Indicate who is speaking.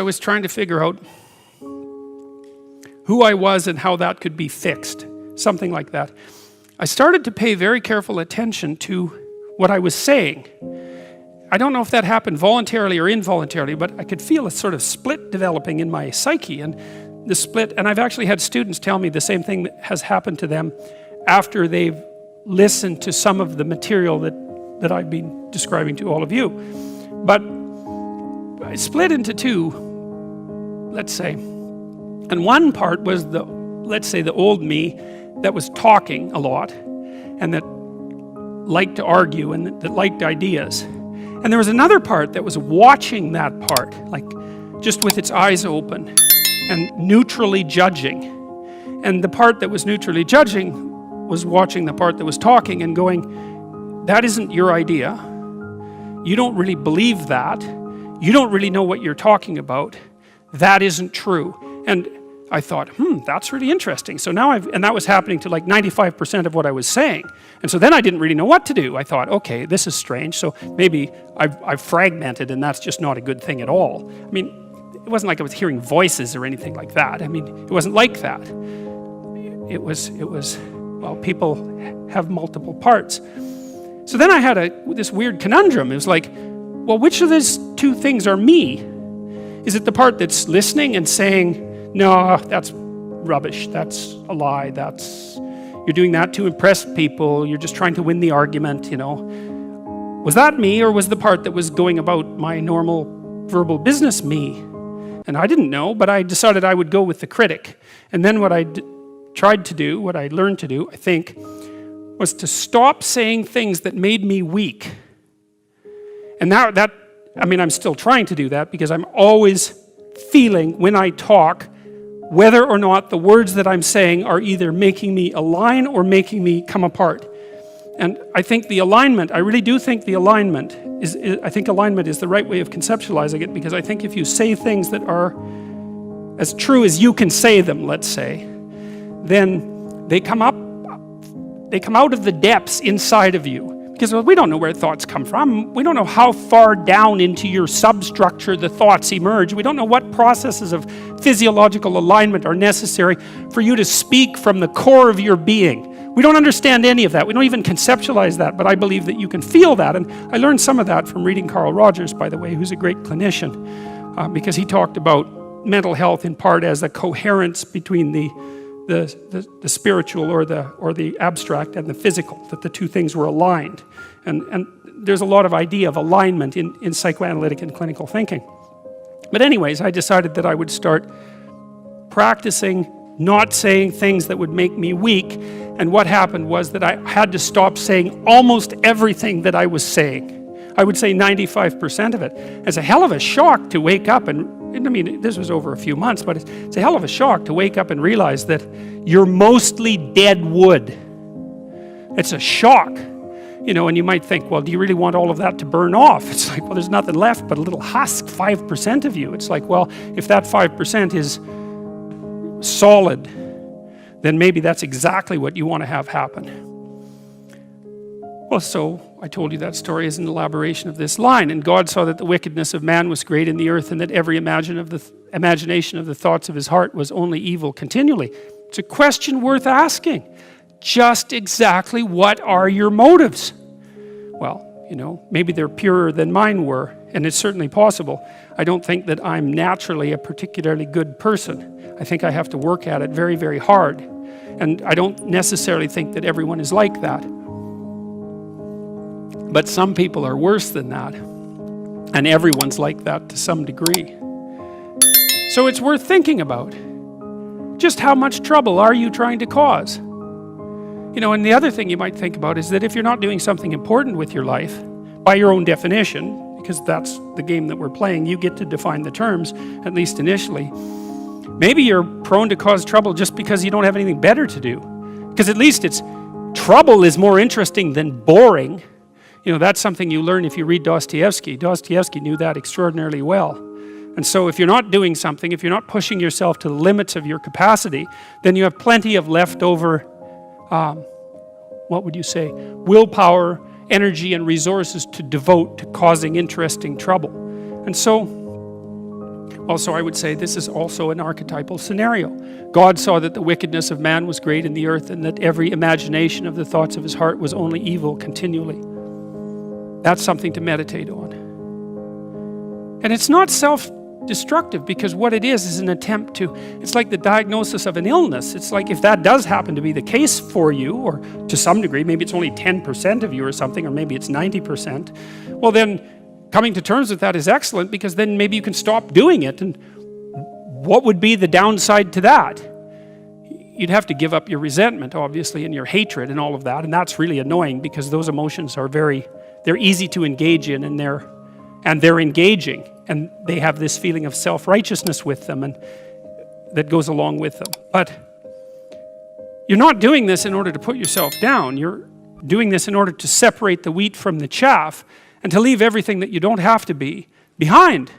Speaker 1: was trying to figure out who I was and how that could be fixed, something like that, I started to pay very careful attention to what I was saying. I don't know if that happened voluntarily or involuntarily, but I could feel a sort of split developing in my psyche, and the split, and I've actually had students tell me the same thing that has happened to them after they've listened to some of the material that I've been describing to all of you. But I split into two, let's say, and one part was let's say the old me that was talking a lot and that liked to argue and that liked ideas. And there was another part that was watching that part, like just with its eyes open and neutrally judging. And the part that was neutrally judging was watching the part that was talking and going, that isn't your idea. You don't really believe that. You don't really know what you're talking about. That isn't true. And I thought, that's really interesting. So now and that was happening to like 95% of what I was saying. And so then I didn't really know what to do. I thought, okay, this is strange. So maybe I've fragmented, and that's just not a good thing at all. I mean, it wasn't like I was hearing voices or anything like that. I mean, it wasn't like that. It was, well, people have multiple parts. So then I had this weird conundrum. It was like, well, which of these two things are me? Is it the part that's listening and saying, no, that's rubbish, that's a lie, you're doing that to impress people, you're just trying to win the argument, you know. Was that me, or was the part that was going about my normal verbal business me? And I didn't know, but I decided I would go with the critic. And then what I tried to do, what I learned to do, I think, was to stop saying things that made me weak. And that, I mean, I'm still trying to do that, because I'm always feeling when I talk whether or not the words that I'm saying are either making me align or making me come apart. And I think the alignment, I really do think the alignment I think alignment is the right way of conceptualizing it, because I think if you say things that are as true as you can say them, let's say, then they come out of the depths inside of you. Because we don't know where thoughts come from. We don't know how far down into your substructure the thoughts emerge. We don't know what processes of physiological alignment are necessary for you to speak from the core of your being. We don't understand any of that. We don't even conceptualize that, but I believe that you can feel that. And I learned some of that from reading Carl Rogers, by the way, who's a great clinician, because he talked about mental health in part as a coherence between the spiritual or the abstract and the physical, that the two things were aligned. And there's a lot of idea of alignment in psychoanalytic and clinical thinking. But anyways, I decided that I would start practicing not saying things that would make me weak. And what happened was that I had to stop saying almost everything that I was saying. I would say 95% of it. It's a hell of a shock to wake up and I mean, this was over a few months, but it's a hell of a shock to wake up and realize that you're mostly dead wood. It's a shock, you know, and you might think, well, do you really want all of that to burn off? It's like, well, there's nothing left but a little husk, 5% of you. It's like, well, if that 5% is solid, then maybe that's exactly what you want to have happen. Well, so I told you that story as an elaboration of this line. And God saw that the wickedness of man was great in the earth, and that every imagination of the thoughts of his heart was only evil continually. It's a question worth asking. Just exactly what are your motives? Well, you know, maybe they're purer than mine were, and it's certainly possible. I don't think that I'm naturally a particularly good person. I think I have to work at it very, very hard. And I don't necessarily think that everyone is like that. But some people are worse than that, and everyone's like that to some degree. So it's worth thinking about. Just how much trouble are you trying to cause? You know, and the other thing you might think about is that if you're not doing something important with your life, by your own definition, because that's the game that we're playing, you get to define the terms, at least initially, maybe you're prone to cause trouble just because you don't have anything better to do. Because at least trouble is more interesting than boring. You know, that's something you learn if you read Dostoevsky. Dostoevsky knew that extraordinarily well. And so if you're not doing something, if you're not pushing yourself to the limits of your capacity, then you have plenty of leftover, what would you say, willpower, energy, and resources to devote to causing interesting trouble. And so Also, I would say this is also an archetypal scenario. God saw that the wickedness of man was great in the earth, and that every imagination of the thoughts of his heart was only evil continually. That's something to meditate on. And it's not self-destructive, because what it is an attempt to, it's like the diagnosis of an illness. It's like, if that does happen to be the case for you, or to some degree, maybe it's only 10% of you or something, or maybe it's 90%, well then, coming to terms with that is excellent, because then maybe you can stop doing it. And what would be the downside to that? You'd have to give up your resentment, obviously, and your hatred and all of that, and that's really annoying, because those emotions are they're easy to engage in, and they're engaging, and they have this feeling of self-righteousness with them, and that goes along with them. But you're not doing this in order to put yourself down. You're doing this in order to separate the wheat from the chaff, and to leave everything that you don't have to be behind.